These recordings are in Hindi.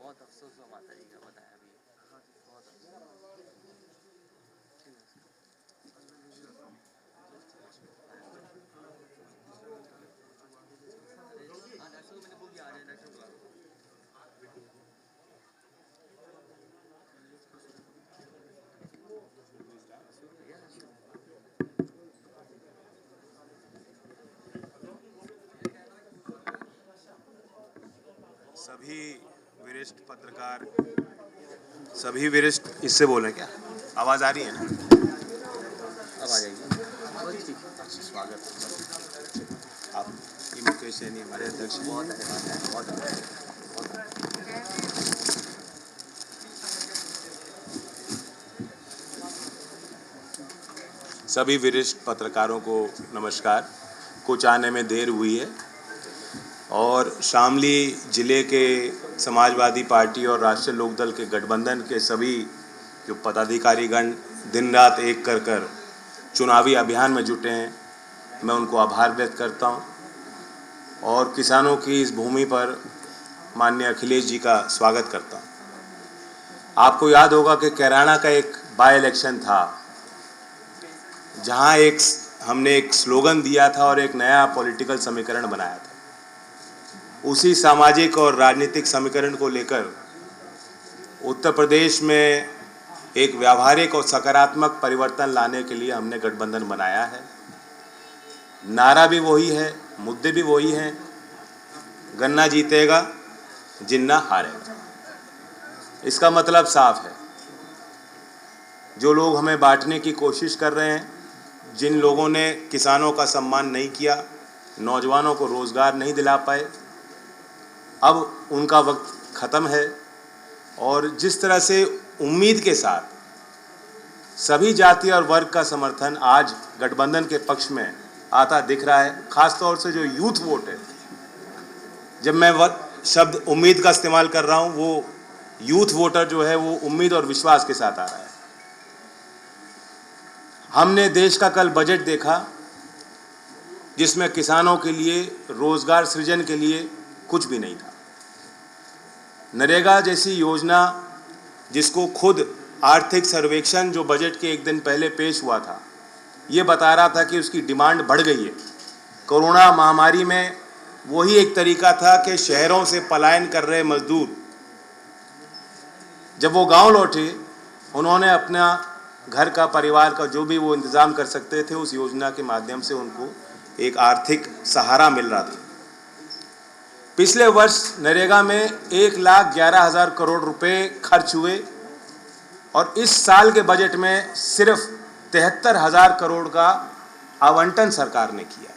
बहुत अफसोस हुआ माता जी का, बताया अभी बहुत हाँ डॉक्टर को मैंने बोल दिया आ जाए डॉक्टर को। सभी वरिष्ठ इससे बोलें क्या? आवाज़ आ रही है ना? अब आ जाएगी। बस ठीक। स्वागत आप ये मुकेश सैनी हमारे अध्यक्ष हैं। बहुत धन्यवाद है, बहुत धन्यवाद। सभी वरिष्ठ पत्रकारों को नमस्कार। कुछ आने में देर हुई है और शामली जिले के समाजवादी पार्टी और राष्ट्रीय लोकदल के गठबंधन के सभी जो पदाधिकारीगण दिन रात एक कर चुनावी अभियान में जुटे हैं, मैं उनको आभार व्यक्त करता हूं और किसानों की इस भूमि पर माननीय अखिलेश जी का स्वागत करता हूं। आपको याद होगा कि कैराना का एक बाय इलेक्शन था जहां हमने एक स्लोगन दिया था और एक नया पॉलिटिकल समीकरण बनाया था। उसी सामाजिक और राजनीतिक समीकरण को लेकर उत्तर प्रदेश में एक व्यावहारिक और सकारात्मक परिवर्तन लाने के लिए हमने गठबंधन बनाया है। नारा भी वही है, मुद्दे भी वही हैं। गन्ना जीतेगा, जिन्ना हारेगा। इसका मतलब साफ है। जो लोग हमें बांटने की कोशिश कर रहे हैं, जिन लोगों ने किसानों का सम्मान नहीं किया, नौजवानों को रोज़गार नहीं दिला पाए, अब उनका वक्त ख़त्म है। और जिस तरह से उम्मीद के साथ सभी जाति और वर्ग का समर्थन आज गठबंधन के पक्ष में आता दिख रहा है, ख़ास तौर से जो यूथ वोट है, जब मैं शब्द उम्मीद का इस्तेमाल कर रहा हूँ, वो यूथ वोटर जो है वो उम्मीद और विश्वास के साथ आ रहा है। हमने देश का कल बजट देखा जिसमें किसानों के लिए, रोज़गार सृजन के लिए कुछ भी नहीं था। नरेगा जैसी योजना जिसको खुद आर्थिक सर्वेक्षण जो बजट के एक दिन पहले पेश हुआ था, ये बता रहा था कि उसकी डिमांड बढ़ गई है। कोरोना महामारी में वही एक तरीका था कि शहरों से पलायन कर रहे मजदूर जब वो गांव लौटे, उन्होंने अपना घर का, परिवार का जो भी वो इंतज़ाम कर सकते थे, उस योजना के माध्यम से उनको एक आर्थिक सहारा मिल रहा था। पिछले वर्ष नरेगा में 1,11,000 करोड़ रुपए खर्च हुए और इस साल के बजट में सिर्फ 73,000 करोड़ का आवंटन सरकार ने किया।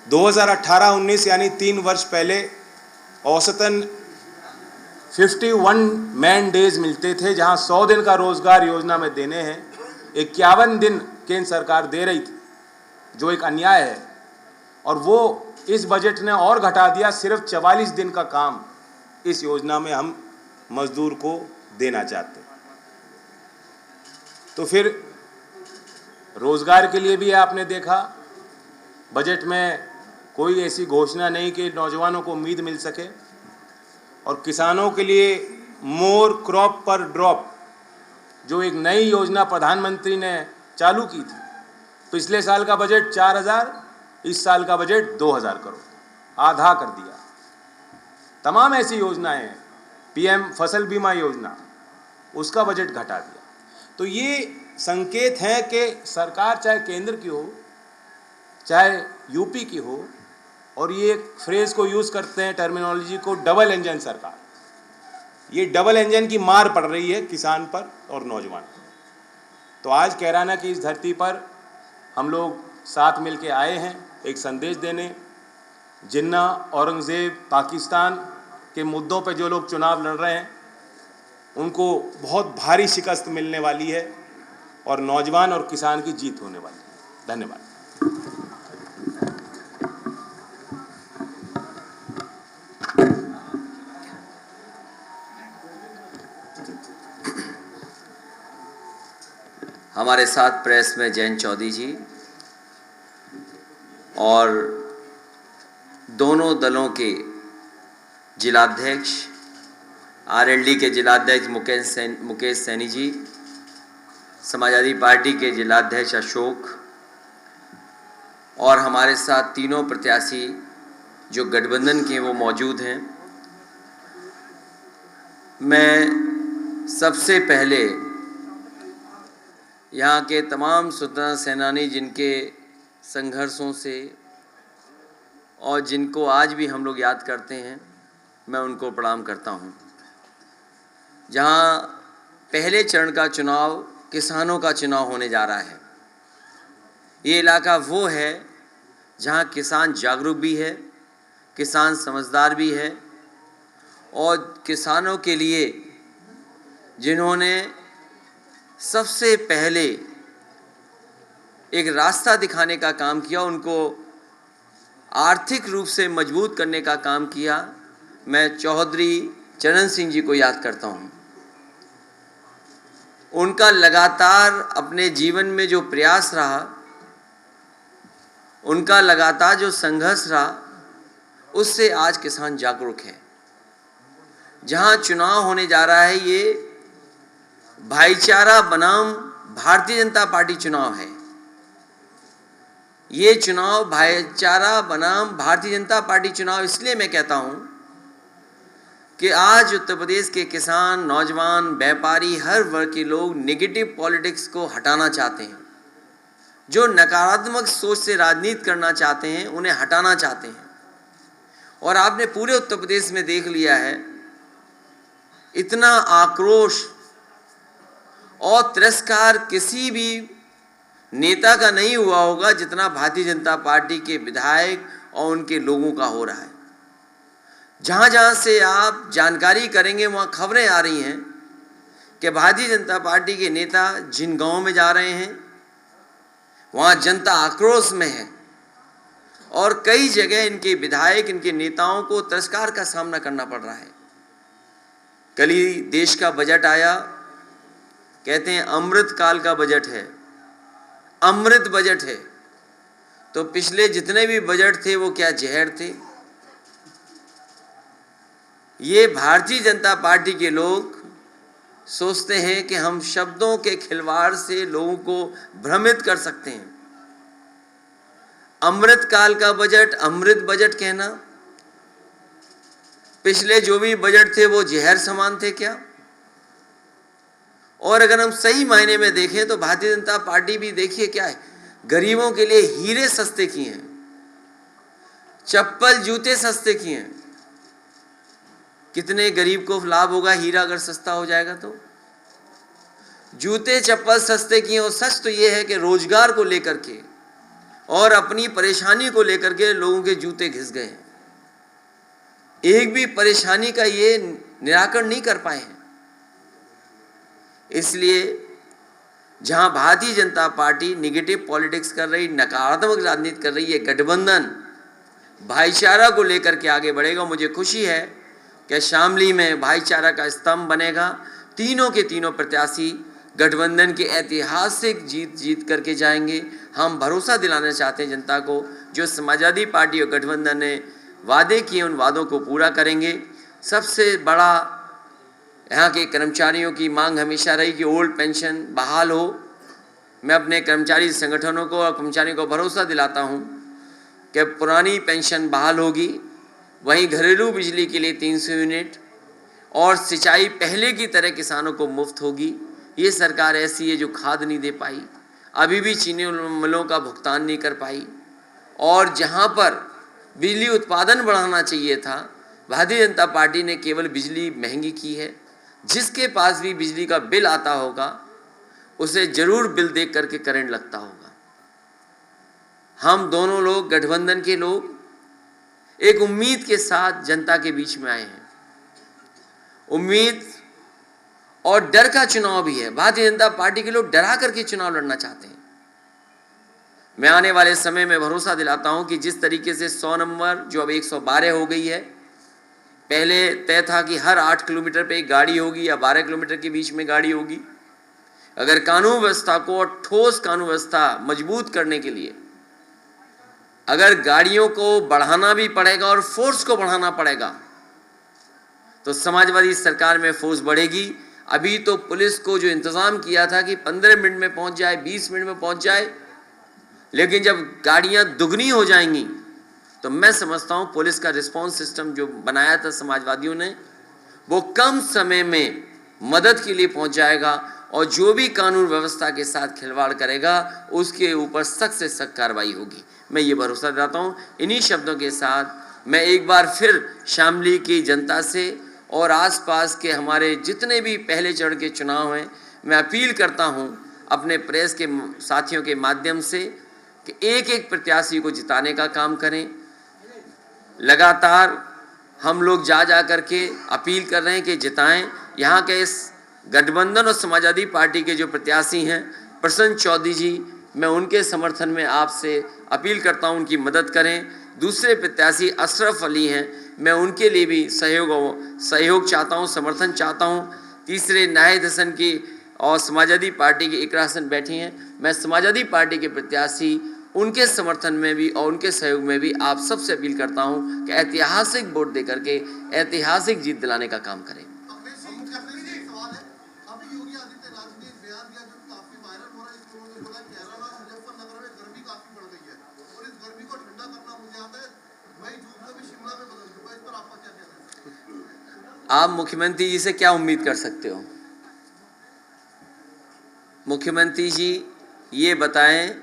2018-19 यानी 3 वर्ष पहले औसतन 51 मैन डेज मिलते थे, जहां 100 दिन का रोजगार योजना में देने हैं। 51 दिन केंद्र सरकार दे रही थी, जो एक अन्याय है। और वो इस बजट ने और घटा दिया, सिर्फ 44 दिन का काम इस योजना में हम मजदूर को देना चाहते हैं। तो फिर रोजगार के लिए भी आपने देखा, बजट में कोई ऐसी घोषणा नहीं कि नौजवानों को उम्मीद मिल सके। और किसानों के लिए मोर क्रॉप पर ड्रॉप, जो एक नई योजना प्रधानमंत्री ने चालू की थी, पिछले साल का बजट 4,000, इस साल का बजट 2,000 करोड़, आधा कर दिया। तमाम ऐसी योजनाएं हैं, पीएम फसल बीमा योजना, उसका बजट घटा दिया। तो ये संकेत है कि सरकार चाहे केंद्र की हो, चाहे यूपी की हो, और ये एक फ्रेज को यूज़ करते हैं, टर्मिनोलॉजी को, डबल इंजन सरकार। ये डबल इंजन की मार पड़ रही है किसान पर और नौजवान पर। तो आज कैराना की इस धरती पर हम लोग साथ मिल के आए हैं एक संदेश देने। जिन्ना, औरंगज़ेब, पाकिस्तान के मुद्दों पे जो लोग चुनाव लड़ रहे हैं उनको बहुत भारी शिकस्त मिलने वाली है और नौजवान और किसान की जीत होने वाली है। धन्यवाद। हमारे साथ प्रेस में जयंत चौधरी जी और दोनों दलों के जिलाध्यक्ष, आरएलडी के जिलाध्यक्ष मुकेश सैनी जी, समाजवादी पार्टी के जिलाध्यक्ष अशोक और हमारे साथ तीनों प्रत्याशी जो गठबंधन के वो मौजूद हैं। मैं सबसे पहले यहाँ के तमाम स्वतंत्रता सेनानी जिनके संघर्षों से और जिनको आज भी हम लोग याद करते हैं, मैं उनको प्रणाम करता हूँ। जहाँ पहले चरण का चुनाव किसानों का चुनाव होने जा रहा है, ये इलाका वो है जहाँ किसान जागरूक भी है, किसान समझदार भी है और किसानों के लिए जिन्होंने सबसे पहले एक रास्ता दिखाने का काम किया, उनको आर्थिक रूप से मजबूत करने का काम किया, मैं चौधरी चरण सिंह जी को याद करता हूँ। उनका लगातार अपने जीवन में जो प्रयास रहा, उनका लगातार जो संघर्ष रहा, उससे आज किसान जागरूक है। जहाँ चुनाव होने जा रहा है ये भाईचारा बनाम भारतीय जनता पार्टी चुनाव है। ये चुनाव भाईचारा बनाम भारतीय जनता पार्टी चुनाव इसलिए मैं कहता हूँ कि आज उत्तर प्रदेश के किसान, नौजवान, व्यापारी, हर वर्ग के लोग नेगेटिव पॉलिटिक्स को हटाना चाहते हैं। जो नकारात्मक सोच से राजनीति करना चाहते हैं, उन्हें हटाना चाहते हैं। और आपने पूरे उत्तर प्रदेश में देख लिया है, इतना आक्रोश और तिरस्कार किसी भी नेता का नहीं हुआ होगा जितना भारतीय जनता पार्टी के विधायक और उनके लोगों का हो रहा है। जहाँ जहाँ से आप जानकारी करेंगे वहाँ खबरें आ रही हैं कि भारतीय जनता पार्टी के नेता जिन गांवों में जा रहे हैं वहाँ जनता आक्रोश में है और कई जगह इनके विधायक, इनके नेताओं को तिरस्कार का सामना करना पड़ रहा है। कल ही देश का बजट आया, कहते हैं अमृत काल का बजट है, अमृत बजट है। तो पिछले जितने भी बजट थे वो क्या जहर थे? ये भारतीय जनता पार्टी के लोग सोचते हैं कि हम शब्दों के खिलवाड़ से लोगों को भ्रमित कर सकते हैं। अमृत काल का बजट, अमृत बजट कहना, पिछले जो भी बजट थे वो जहर समान थे क्या? और अगर हम सही मायने में देखें तो भारतीय जनता पार्टी भी देखिए क्या है, गरीबों के लिए हीरे सस्ते किए हैं, चप्पल जूते सस्ते किए हैं। कितने गरीब को लाभ होगा हीरा अगर सस्ता हो जाएगा तो? जूते चप्पल सस्ते किए। और सच तो ये है कि रोजगार को लेकर के और अपनी परेशानी को लेकर के लोगों के जूते घिस गए हैं। एक भी परेशानी का ये निराकरण नहीं कर पाए हैं। इसलिए जहां Bharatiya Janata party negative politics कर रही, नकारात्मक राजनीति कर रही है, गठबंधन भाईचारा को लेकर के आगे बढ़ेगा। मुझे खुशी है कि शामली में भाईचारा का स्तंभ बनेगा। तीनों के तीनों प्रत्याशी गठबंधन की ऐतिहासिक जीत करके जाएंगे। हम भरोसा दिलाना चाहते हैं जनता को, जो समाजवादी पार्टी और गठबंधन ने वादे किए उन वादों को पूरा करेंगे। सबसे बड़ा यहाँ के कर्मचारियों की मांग हमेशा रही कि ओल्ड पेंशन बहाल हो। मैं अपने कर्मचारी संगठनों को और कर्मचारियों को भरोसा दिलाता हूँ कि पुरानी पेंशन बहाल होगी। वहीं घरेलू बिजली के लिए 300 यूनिट और सिंचाई पहले की तरह किसानों को मुफ्त होगी। ये सरकार ऐसी है जो खाद नहीं दे पाई, अभी भी चीनी मिलों का भुगतान नहीं कर पाई। और जहाँ पर बिजली उत्पादन बढ़ाना चाहिए था, भारतीय जनता पार्टी ने केवल बिजली महंगी की है। जिसके पास भी बिजली का बिल आता होगा उसे जरूर बिल देख करके करंट लगता होगा। हम दोनों लोग, गठबंधन के लोग, एक उम्मीद के साथ जनता के बीच में आए हैं उम्मीद और डर का चुनाव भी है। भारतीय जनता पार्टी के लोग डरा करके चुनाव लड़ना चाहते हैं। मैं आने वाले समय में भरोसा दिलाता हूं कि जिस तरीके से 100 नंबर जो अब 112 हो गई है, पहले तय था कि हर 8 किलोमीटर पे एक गाड़ी होगी या 12 किलोमीटर के बीच में गाड़ी होगी। अगर कानून व्यवस्था को और ठोस कानून व्यवस्था मजबूत करने के लिए अगर गाड़ियों को बढ़ाना भी पड़ेगा और फोर्स को बढ़ाना पड़ेगा, तो समाजवादी सरकार में फोर्स बढ़ेगी। अभी तो पुलिस को जो इंतजाम किया था कि 15 मिनट में पहुंच जाए, 20 मिनट में पहुंच जाए, लेकिन जब गाड़ियां दुगनी हो जाएंगी तो मैं समझता हूं पुलिस का रिस्पांस सिस्टम जो बनाया था समाजवादियों ने, वो कम समय में मदद के लिए पहुंच जाएगा और जो भी कानून व्यवस्था के साथ खिलवाड़ करेगा उसके ऊपर सख्त से सख्त कार्रवाई होगी। मैं ये भरोसा दिलाता हूं। इन्हीं शब्दों के साथ मैं एक बार फिर शामली की जनता से और आसपास के हमारे जितने भी पहले चरण के चुनाव हैं, मैं अपील करता हूं अपने प्रेस के साथियों के माध्यम से कि एक एक प्रत्याशी को जिताने का काम करें। लगातार हम लोग जा करके अपील कर रहे हैं कि जिताएं। यहाँ के इस गठबंधन और समाजवादी पार्टी के जो प्रत्याशी हैं प्रसन्न चौधरी जी, मैं उनके समर्थन में आपसे अपील करता हूं उनकी मदद करें। दूसरे प्रत्याशी अशरफ अली हैं, मैं उनके लिए भी सहयोग चाहता हूं, समर्थन चाहता हूं। तीसरे नाहिद हसन की और समाजवादी पार्टी की इकरा हसन बैठी हैं, मैं समाजवादी पार्टी के प्रत्याशी उनके समर्थन में भी और उनके सहयोग में भी आप सबसे अपील करता हूं कि ऐतिहासिक वोट देकर के ऐतिहासिक जीत दिलाने का काम करें। आप मुख्यमंत्री जी से क्या उम्मीद कर सकते हो? मुख्यमंत्री जी ये बताएं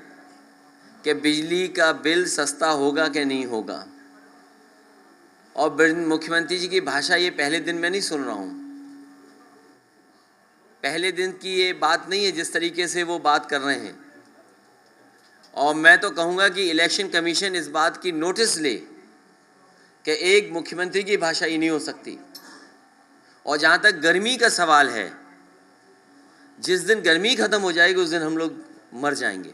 कि बिजली का बिल सस्ता होगा कि नहीं होगा। और मुख्यमंत्री जी की भाषा ये पहले दिन में नहीं सुन रहा हूँ, पहले दिन की ये बात नहीं है जिस तरीके से वो बात कर रहे हैं। और मैं तो कहूँगा कि इलेक्शन कमीशन इस बात की नोटिस ले कि एक मुख्यमंत्री की भाषा ही नहीं हो सकती। और जहाँ तक गर्मी का सवाल है, जिस दिन गर्मी खत्म हो जाएगी उस दिन हम लोग मर जाएंगे।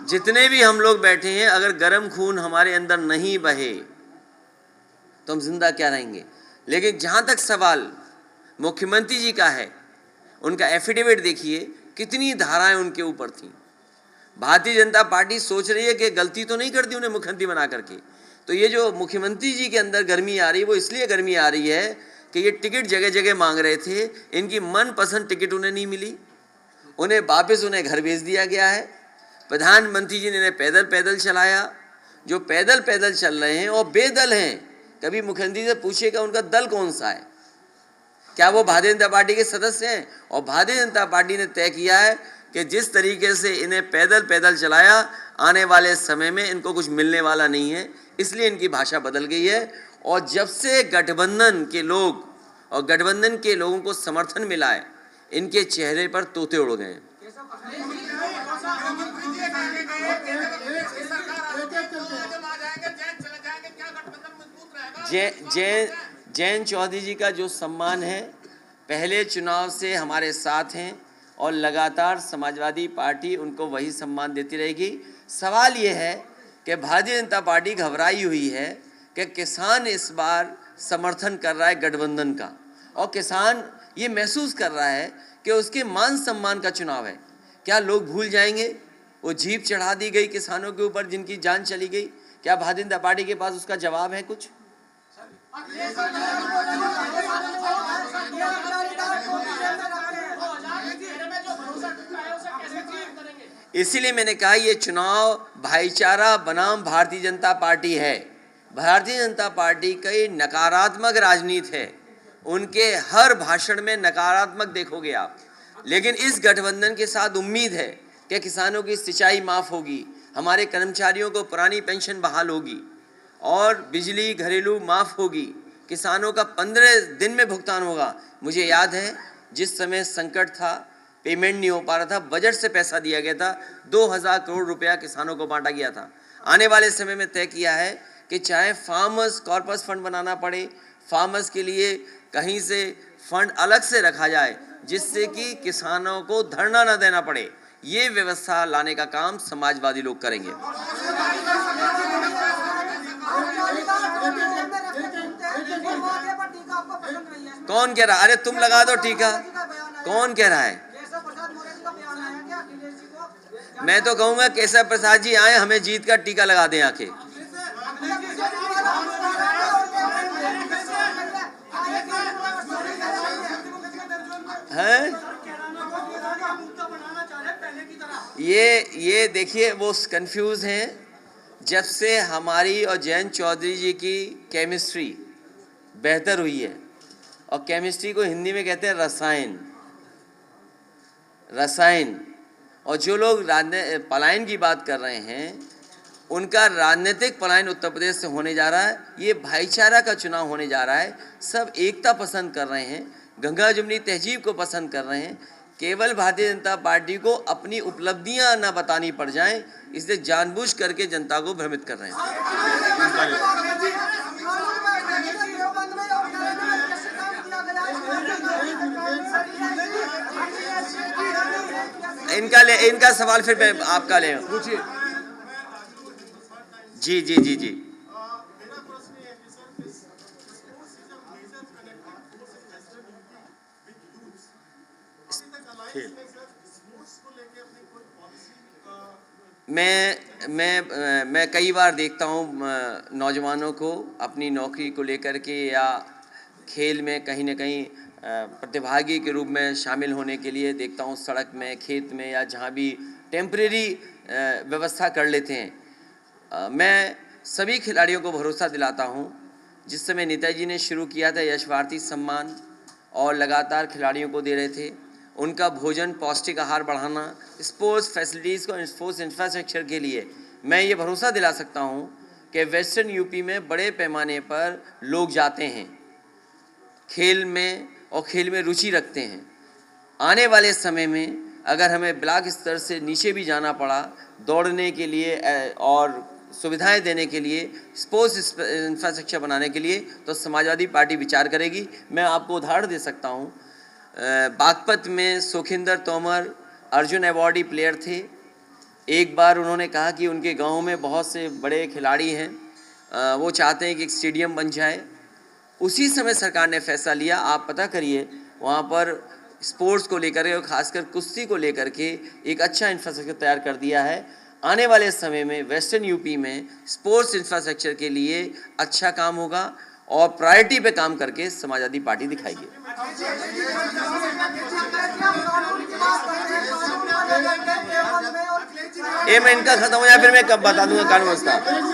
जितने भी हम लोग बैठे हैं, अगर गर्म खून हमारे अंदर नहीं बहे तो हम जिंदा क्या रहेंगे। लेकिन जहाँ तक सवाल मुख्यमंत्री जी का है, उनका एफिडेविट देखिए कितनी धाराएं उनके ऊपर थी। भारतीय जनता पार्टी सोच रही है कि गलती तो नहीं करती उन्हें मुख्यमंत्री बना करके। तो ये जो मुख्यमंत्री जी के अंदर गर्मी आ रही है वो इसलिए गर्मी आ रही है कि ये टिकट जगह जगह मांग रहे थे, इनकी मनपसंद टिकट उन्हें नहीं मिली, उन्हें वापस उन्हें घर भेज दिया गया है। प्रधानमंत्री जी ने इन्हें पैदल पैदल चलाया। जो पैदल पैदल चल रहे हैं और बेदल हैं, कभी मुख्यमंत्री से पूछिएगा उनका दल कौन सा है, क्या वो भारतीय जनता पार्टी के सदस्य हैं? और भारतीय जनता पार्टी ने तय किया है कि जिस तरीके से इन्हें पैदल पैदल चलाया, आने वाले समय में इनको कुछ मिलने वाला नहीं है, इसलिए इनकी भाषा बदल गई है। और जब से गठबंधन के लोग और गठबंधन के लोगों को समर्थन मिला है, इनके चेहरे पर तोते उड़ गए। जैन चौधरी जी का जो सम्मान है, पहले चुनाव से हमारे साथ हैं और लगातार समाजवादी पार्टी उनको वही सम्मान देती रहेगी। सवाल ये है कि भारतीय जनता पार्टी घबराई हुई है कि किसान इस बार समर्थन कर रहा है गठबंधन का, और किसान ये महसूस कर रहा है कि उसके मान सम्मान का चुनाव है। क्या लोग भूल जाएंगे वो जीप चढ़ा दी गई किसानों के ऊपर जिनकी जान चली गई? क्या भारतीय जनता पार्टी के पास उसका जवाब है कुछ? इसीलिए मैंने कहा ये चुनाव भाईचारा बनाम भारतीय जनता पार्टी है। भारतीय जनता पार्टी की नकारात्मक राजनीति है, उनके हर भाषण में नकारात्मक देखोगे आप। लेकिन इस गठबंधन के साथ उम्मीद है कि किसानों की सिंचाई माफ़ होगी, हमारे कर्मचारियों को पुरानी पेंशन बहाल होगी और बिजली घरेलू माफ़ होगी, किसानों का 15 दिन में भुगतान होगा। मुझे याद है जिस समय संकट था, पेमेंट नहीं हो पा रहा था, बजट से पैसा दिया गया था, 2000 करोड़ रुपया किसानों को बांटा गया था। आने वाले समय में तय किया है कि चाहे फार्मर्स कॉर्पस फंड बनाना पड़े, फार्मर्स के लिए कहीं से फंड अलग से रखा जाए जिससे कि किसानों को धरना न देना पड़े। ये व्यवस्था लाने का काम समाजवादी लोग करेंगे। कौन कह रहा? अरे तुम लगा दो टीका। कौन कह रहा है? मैं तो कहूंगा केशव प्रसाद जी आए, हमें जीत का टीका लगा दें आके। हैं? ये देखिए वो कंफ्यूज हैं। जब से हमारी और जयंत चौधरी जी की केमिस्ट्री बेहतर हुई है, और केमिस्ट्री को हिंदी में कहते हैं रसायन, और जो लोग पलायन की बात कर रहे हैं उनका राजनीतिक पलायन उत्तर प्रदेश से होने जा रहा है। ये भाईचारा का चुनाव होने जा रहा है। सब एकता पसंद कर रहे हैं, गंगा जमुनी तहजीब को पसंद कर रहे हैं। केवल भारतीय जनता पार्टी को अपनी उपलब्धियां न बतानी पड़ जाएं, इसलिए जानबूझ करके जनता को भ्रमित कर रहे हैं। इनका सवाल फिर मैं आपका ले। पूछिए। जी जी जी जी। मैं कई बार देखता हूँ नौजवानों को अपनी नौकरी को लेकर के या खेल में कहीं न कहीं प्रतिभागी के रूप में शामिल होने के लिए देखता हूँ, सड़क में, खेत में या जहाँ भी टेम्परेरी व्यवस्था कर लेते हैं। मैं सभी खिलाड़ियों को भरोसा दिलाता हूँ। जिस समय नेताजी ने शुरू किया था यश भारती सम्मान और लगातार खिलाड़ियों को दे रहे थे, उनका भोजन, पौष्टिक आहार बढ़ाना, स्पोर्ट्स फैसिलिटीज़ को, स्पोर्ट्स इंफ्रास्ट्रक्चर के लिए मैं ये भरोसा दिला सकता हूँ कि वेस्टर्न यूपी में बड़े पैमाने पर लोग जाते हैं खेल में और खेल में रुचि रखते हैं। आने वाले समय में अगर हमें ब्लॉक स्तर से नीचे भी जाना पड़ा दौड़ने के लिए और सुविधाएं देने के लिए, स्पोर्ट्स इंफ्रास्ट्रक्चर बनाने के लिए, तो समाजवादी पार्टी विचार करेगी। मैं आपको उदाहरण दे सकता हूँ, बागपत में सुखिंदर तोमर अर्जुन अवॉर्डी प्लेयर थे। एक बार उन्होंने कहा कि उनके गांव में बहुत से बड़े खिलाड़ी हैं, वो चाहते हैं कि एक स्टेडियम बन जाए। उसी समय सरकार ने फैसला लिया, आप पता करिए, वहाँ पर स्पोर्ट्स को लेकर के और ख़ासकर कुश्ती को लेकर के एक अच्छा इंफ्रास्ट्रक्चर तैयार कर दिया है। आने वाले समय में वेस्टर्न यूपी में स्पोर्ट्स इंफ्रास्ट्रक्चर के लिए अच्छा काम होगा और प्रायोरिटी पे काम करके समाजवादी पार्टी दिखाएगी। एक मिनट का खत्म हो जाए फिर मैं कब बता दूंगा कानून व्यवस्था।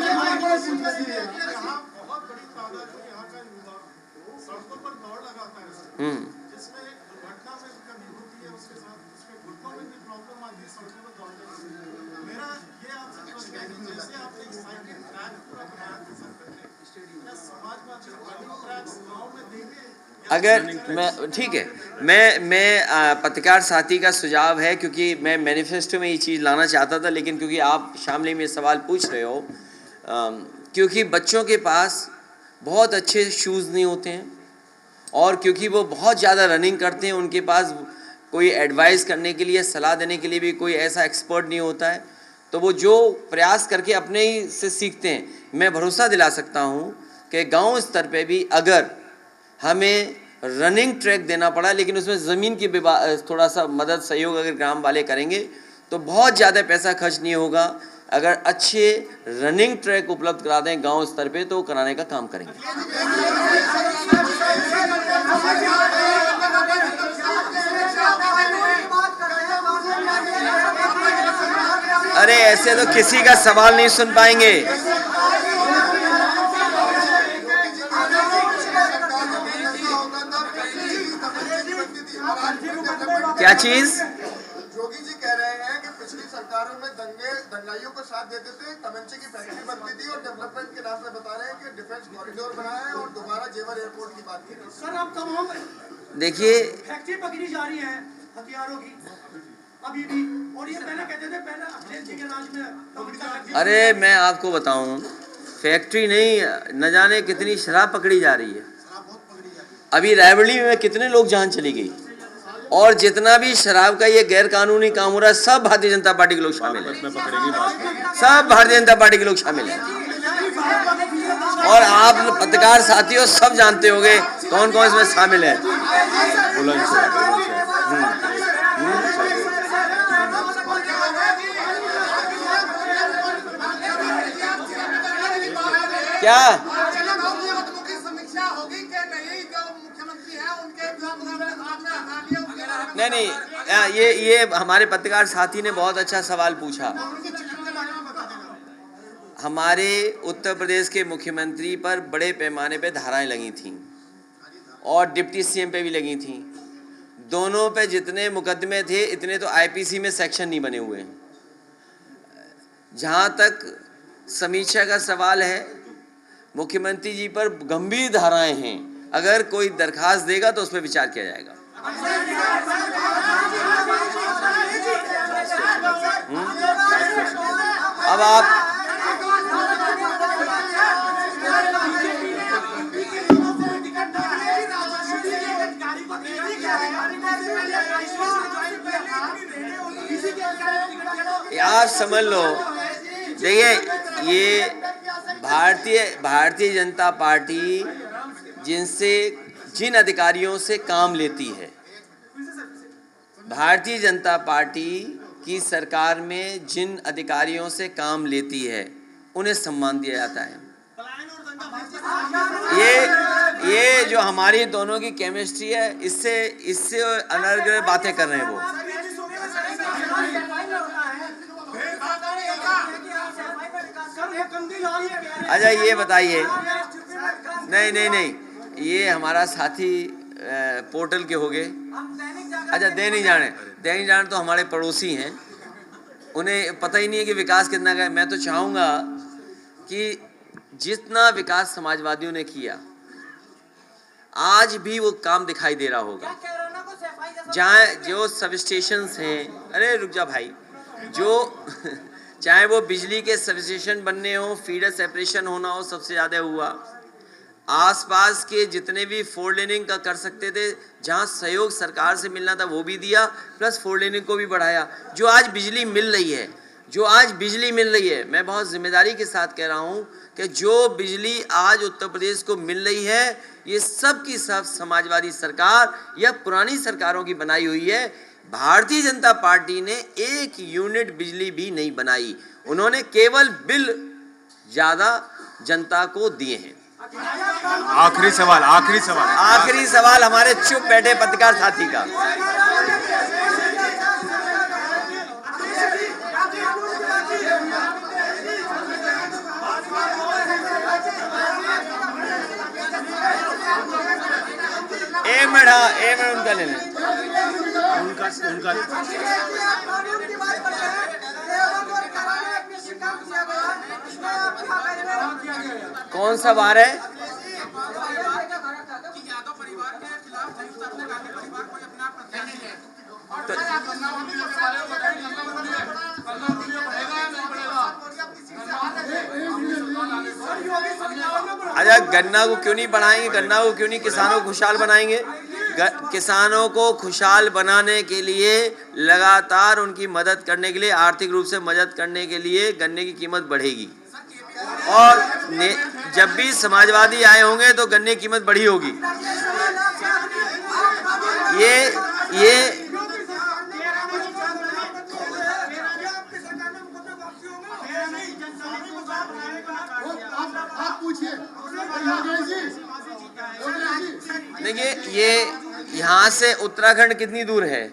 अगर मैं ठीक है, मैं पत्रकार साथी का सुझाव है, क्योंकि मैं मैनिफेस्टो में ये चीज़ लाना चाहता था, लेकिन क्योंकि आप शामली में सवाल पूछ रहे हो, क्योंकि बच्चों के पास बहुत अच्छे शूज़ नहीं होते हैं और क्योंकि वो बहुत ज़्यादा रनिंग करते हैं, उनके पास कोई एडवाइस करने के लिए, सलाह देने के लिए भी कोई ऐसा एक्सपर्ट नहीं होता है, तो वो जो प्रयास करके अपने ही से सीखते हैं। मैं भरोसा दिला सकता हूँ कि गांव स्तर पे भी अगर हमें रनिंग ट्रैक देना पड़ा, लेकिन उसमें ज़मीन की थोड़ा सा मदद, सहयोग अगर ग्राम वाले करेंगे तो बहुत ज़्यादा पैसा खर्च नहीं होगा। अगर अच्छे रनिंग ट्रैक उपलब्ध करा दें गांव स्तर पे तो कराने का काम करेंगे। अरे ऐसे तो किसी का सवाल नहीं सुन पाएंगे। क्या चीज? जोगी जी कह रहे हैं कि पिछली सरकारों में दंगाइयों को साथ देते थे, तमंचे की फैक्ट्री बनती थी और डेवलपमेंट के नाम पे बता रहे हैं कि डिफेंस कॉरिडोर बनाया है और दोबारा जेवर एयरपोर्ट की बात की। सर आप तमाम देखिए फैक्ट्री पकड़ी जा रही है हथियारों की अभी भी, और ये पहले कहते थे पहले अखिलेश जी के राज में। अरे मैं आपको बताऊं, फैक्ट्री नहीं, न जाने कितनी शराब पकड़ी जा रही है। अभी रायबरेली में कितने लोग जान चली गई, और जितना भी शराब का ये गैर कानूनी काम हो रहा है सब भारतीय जनता पार्टी के लोग शामिल हैं, सब भारतीय जनता पार्टी के लोग शामिल हैं। और आप पत्रकार साथियों सब जानते होंगे कौन कौन इसमें शामिल है। क्या नहीं, ये हमारे पत्रकार साथी ने बहुत अच्छा सवाल पूछा। हमारे उत्तर प्रदेश के मुख्यमंत्री पर बड़े पैमाने पे धाराएं लगी थीं और डिप्टी सीएम पे भी लगी थीं। दोनों पे जितने मुकदमे थे इतने तो आईपीसी में सेक्शन नहीं बने हुए। जहां तक समीक्षा का सवाल है, मुख्यमंत्री जी पर गंभीर धाराएं हैं, अगर कोई दरखास्त देगा तो उस पर विचार किया जाएगा। अब आप समझ लो, देखिए ये भारतीय जनता पार्टी जिन अधिकारियों से काम लेती है, भारतीय जनता पार्टी की सरकार में जिन अधिकारियों से काम लेती है उन्हें सम्मान दिया जाता है। ये जो हमारी दोनों की केमिस्ट्री है, इससे अनर्गल बातें कर रहे हैं वो। अच्छा ये बताइए, नहीं, ये हमारा साथी पोर्टल के हो गए। अच्छा दैनिक जाने तो हमारे पड़ोसी हैं, उन्हें पता ही नहीं है कि विकास कितना का है। मैं तो चाहूँगा कि जितना विकास समाजवादियों ने किया आज भी वो काम दिखाई दे रहा होगा। जहाँ जो सब स्टेशंस हैं, अरे रुक जा भाई, जो चाहे वो बिजली के सब स्टेशन बनने हो, फीडर सेपरेशन होना हो, सबसे ज़्यादा हुआ। आसपास के जितने भी फोर लेनिंग का कर सकते थे, जहाँ सहयोग सरकार से मिलना था वो भी दिया, प्लस फोर लेनिंग को भी बढ़ाया। जो आज बिजली मिल रही है, मैं बहुत जिम्मेदारी के साथ कह रहा हूँ कि जो बिजली आज उत्तर प्रदेश को मिल रही है, ये सब की सब समाजवादी सरकार या पुरानी सरकारों की बनाई हुई है। भारतीय जनता पार्टी ने एक यूनिट बिजली भी नहीं बनाई, उन्होंने केवल बिल ज़्यादा जनता को दिए हैं। आखिरी सवाल हमारे चुप बैठे पत्रकार साथी का। एक मिनट उनका ले लें। कौन सा बार है? अच्छा गन्ना को क्यों नहीं बढ़ाएंगे? गन्ना को क्यों नहीं किसानों को खुशहाल बनाएंगे? किसानों को खुशहाल बनाने के लिए, लगातार उनकी मदद करने के लिए, आर्थिक रूप से मदद करने के लिए गन्ने की कीमत बढ़ेगी। और जब भी समाजवादी आए होंगे तो गन्ने की कीमत बढ़ी होगी। ये देखिए, ये यहाँ से उत्तराखंड कितनी दूर है?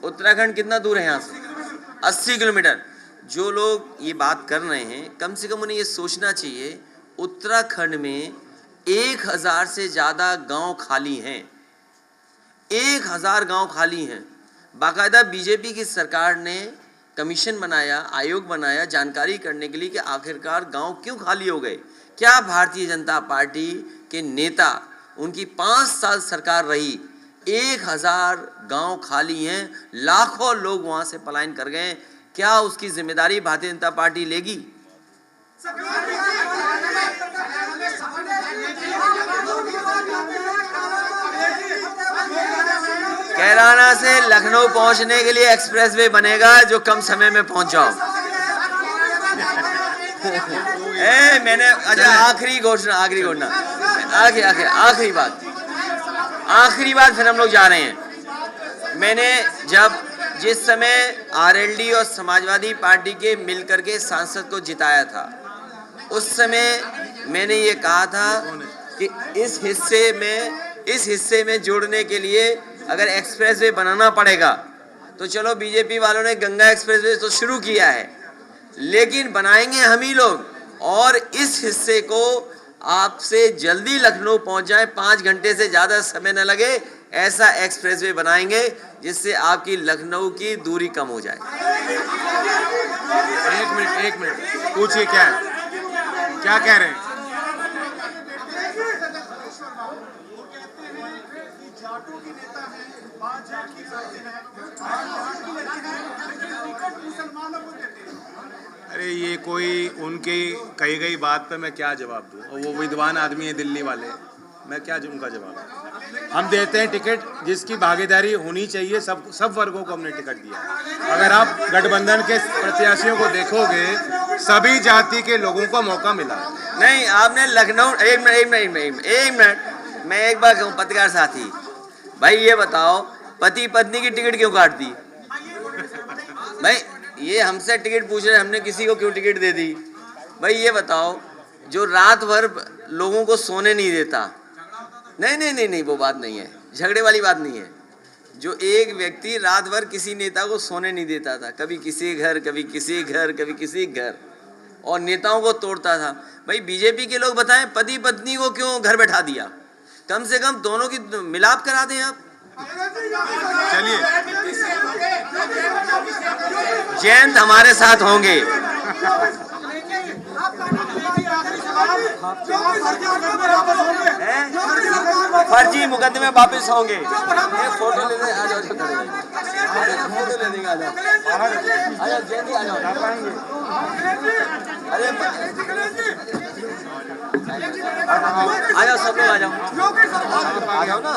उत्तराखंड कितना दूर है यहाँ से? 80 किलोमीटर। जो लोग ये बात कर रहे हैं, कम से कम उन्हें ये सोचना चाहिए, उत्तराखंड में 1000 से ज़्यादा गांव खाली हैं। 1000 गांव खाली हैं। बाकायदा बीजेपी की सरकार ने कमीशन बनाया, आयोग बनाया जानकारी करने के लिए कि आखिरकार गांव क्यों खाली हो गए। क्या भारतीय जनता पार्टी के नेता, उनकी 5 साल सरकार रही, 1000 गांव खाली हैं, लाखों लोग वहां से पलायन कर गए, क्या उसकी जिम्मेदारी भारतीय जनता पार्टी लेगी? कैराना से लखनऊ पहुंचने के लिए एक्सप्रेसवे बनेगा जो कम समय में पहुंच जाओ। मैंने अच्छा आखिरी घोषणा आखिरी बात फिर हम लोग जा रहे हैं। मैंने जिस समय आरएलडी और समाजवादी पार्टी के मिलकर के सांसद को जिताया था, उस समय मैंने ये कहा था कि इस हिस्से में जोड़ने के लिए अगर एक्सप्रेसवे बनाना पड़ेगा तो चलो, बीजेपी वालों ने गंगा एक्सप्रेसवे तो शुरू किया है, लेकिन बनाएंगे हम ही लोग, और इस हिस्से को आपसे जल्दी लखनऊ पहुंच जाए, 5 घंटे से ज़्यादा समय न लगे, ऐसा एक्सप्रेसवे बनाएंगे जिससे आपकी लखनऊ की दूरी कम हो जाए। एक मिनट पूछिए, क्या कह रहे हैं? अरे ये कोई उनकी कही गई बात पे मैं क्या जवाब दूं? और वो विद्वान आदमी है दिल्ली वाले, मैं क्या उनका जवाब दूं? हम देते हैं टिकट, जिसकी भागीदारी होनी चाहिए, सब वर्गों को हमने टिकट दिया। अगर आप गठबंधन के प्रत्याशियों को देखोगे, सभी जाति के लोगों को मौका मिला। नहीं, आपने लखनऊ, एक मिनट मैं एक बार कहूँ, पत्रकार साथी भाई ये बताओ, पति पत्नी की टिकट क्यों काट दी? भाई ये हमसे टिकट पूछ रहे, हमने किसी को क्यों टिकट दे दी? भाई ये बताओ, जो रात भर लोगों को सोने नहीं देता, नहीं, वो बात नहीं है, झगड़े वाली बात नहीं है। जो एक व्यक्ति रात भर किसी नेता को सोने नहीं देता था, कभी किसी घर, कभी किसी घर, कभी किसी घर, और नेताओं को तोड़ता था, भाई बीजेपी के लोग बताएं, पति पत्नी को क्यों घर बैठा दिया? कम से कम दोनों की मिलाप करा दें आप। चलिए, जयंत हमारे साथ होंगे। फर्जी मुकदमे वापस होंगे। फोटो ले लें, आ जाओ, फोटो ले लेंगे, आ जाओ जयंती, आ जाओ, आ जाओ सब लोग, आ जाओ ना।